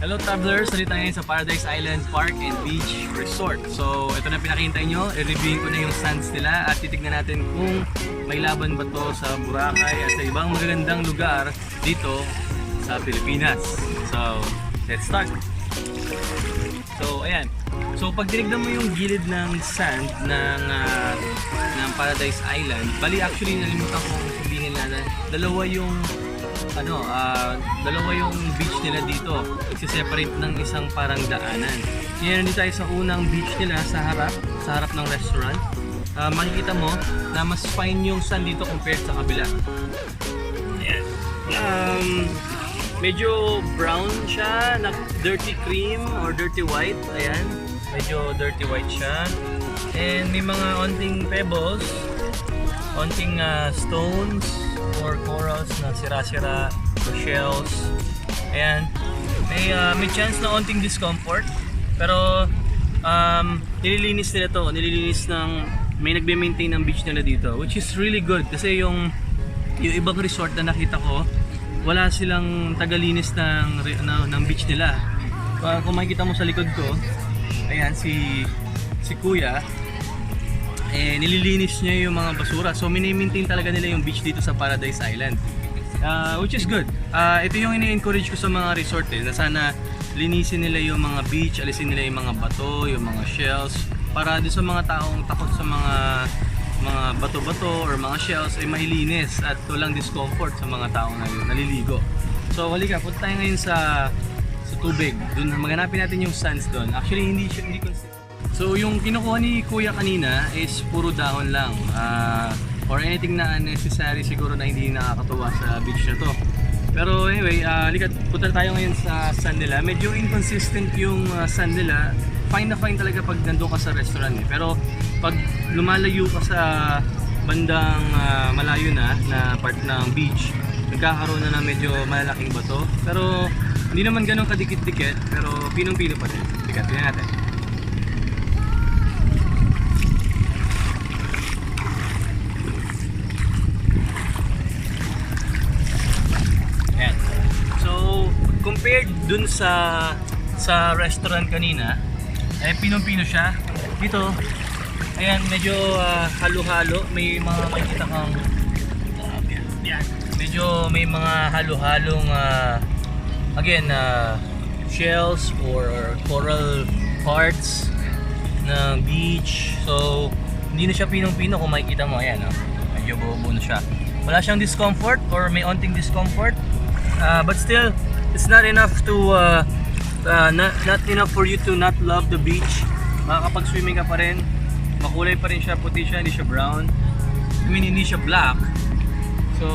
Hello travelers! Nandito tayo sa Paradise Island Park and Beach Resort. So ito na pinakihintay nyo, i-reviewin ko na yung sands nila at titignan natin kung may laban ba to sa Boracay at sa ibang magagandang lugar dito sa Pilipinas. So let's start! So ayan, so pag tinignan mo yung gilid ng sand ng Paradise Island, bali actually nalimutan kong sabihin na dalawa yung beach nila dito. Nagsiseparate ng isang parang daanan. Ngayon nandito tayo sa unang beach nila sa harap ng restaurant. Makikita mo na mas fine yung sand dito compared sa kabila. Ayan. Medyo brown siya, na dirty cream or dirty white. Ayan. Medyo dirty white siya. And may mga onting pebbles, onting stones or corals na sira-sira or shells. Ayan. May chance na onting discomfort, pero nililinis nila to. May nagbe-maintain ng beach nila dito, which is really good kasi yung ibang resort na nakita ko, wala silang tagalinis ng beach nila. Kung makikita mo sa likod ko, ayan si Kuya, nililinis niya yung mga basura. So mini-maintain talaga nila yung beach dito sa Paradise Island, which is good. Ito yung ini-encourage ko sa mga resort na sana linisin nila yung mga beach, alisin nila yung mga bato, yung mga shells, para doon sa mga taong takot sa mga bato-bato or mga shells ay mailinis at walang discomfort sa mga taong naliligo. So halika, punta tayo ngayon sa tubig. Doon maghanapin natin yung sands doon. Actually hindi consistent. So yung kinukuha ni Kuya kanina is puro dahon lang, or anything na unnecessary siguro na hindi nakakatuwa sa beach na to. Pero anyway, punta tayo ngayon sa sand nila. Medyo inconsistent yung sand nila. Fine na fine talaga pag nandun ka sa restaurant eh. Pero pag lumalayo ka sa bandang malayo na part ng beach, nagkakaroon na ng medyo malalaking bato. Pero hindi naman ganun kadikit-dikit, pero pinong-pino pa rin. Tingnan natin. Compared dun sa restaurant kanina, pinong-pino siya. Dito, ayan, medyo halo-halo. May mga makikita kang medyo may mga halo-halong shells or coral parts ng beach. So hindi na siya pinong-pino kung makikita mo. Ayan, medyo buo-buo na siya. Wala siyang discomfort or may onting discomfort, but still it's not enough to not enough for you to not love the beach. Makakapag-swimming ka pa rin. Makulay pa rin siya, puti siya, hindi siya brown. I mean, hindi siya black. So,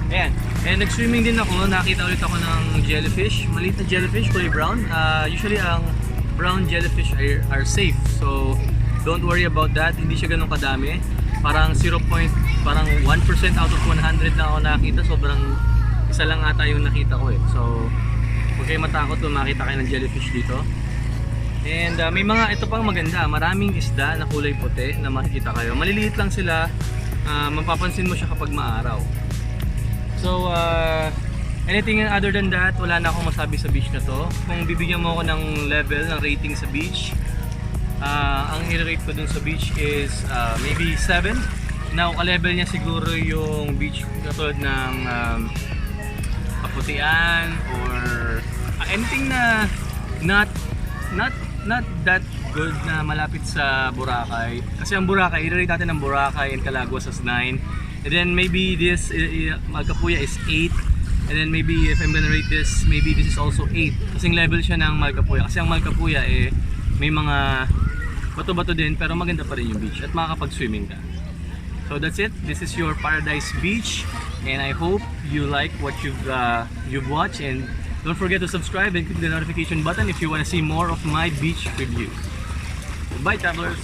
ayan. And nag-swimming din ako. Nakita ulit ako ng jellyfish. Maliit na jellyfish, kulay brown. Usually, ang brown jellyfish are safe. So, don't worry about that. Hindi siya ganun kadami. Parang 1% out of 100 na ako nakita. Sobrang isa lang ata yung nakita ko eh. So huwag kayo matakot kung makita kayo ng jellyfish dito. And may mga, ito pang maganda, maraming isda na kulay puti na makikita kayo. Maliliit lang sila, mapapansin mo siya kapag maaraw. So anything other than that, wala na akong masabi sa beach na to. Kung bibigyan mo ako ng level, ng rating sa beach, ang i-rate ko dun sa beach is maybe 7. Now ka-level niya siguro yung beach katulad ng kaputian or anything na not that good na malapit sa Boracay. Kasi ang Boracay, i-rate natin ang Boracay and Calaguas as 9. And then maybe this Malcapuya is 8. And then maybe if I'm gonna rate this, maybe this is also 8. Kasing level siya ng Malcapuya. Kasi ang Malcapuya may mga bato-bato din pero maganda pa rin yung beach at makakapag-swimming ka. So that's it. This is your Paradise Beach, and I hope you like what you've watched, and don't forget to subscribe and click the notification button if you want to see more of my beach reviews. Bye, travelers!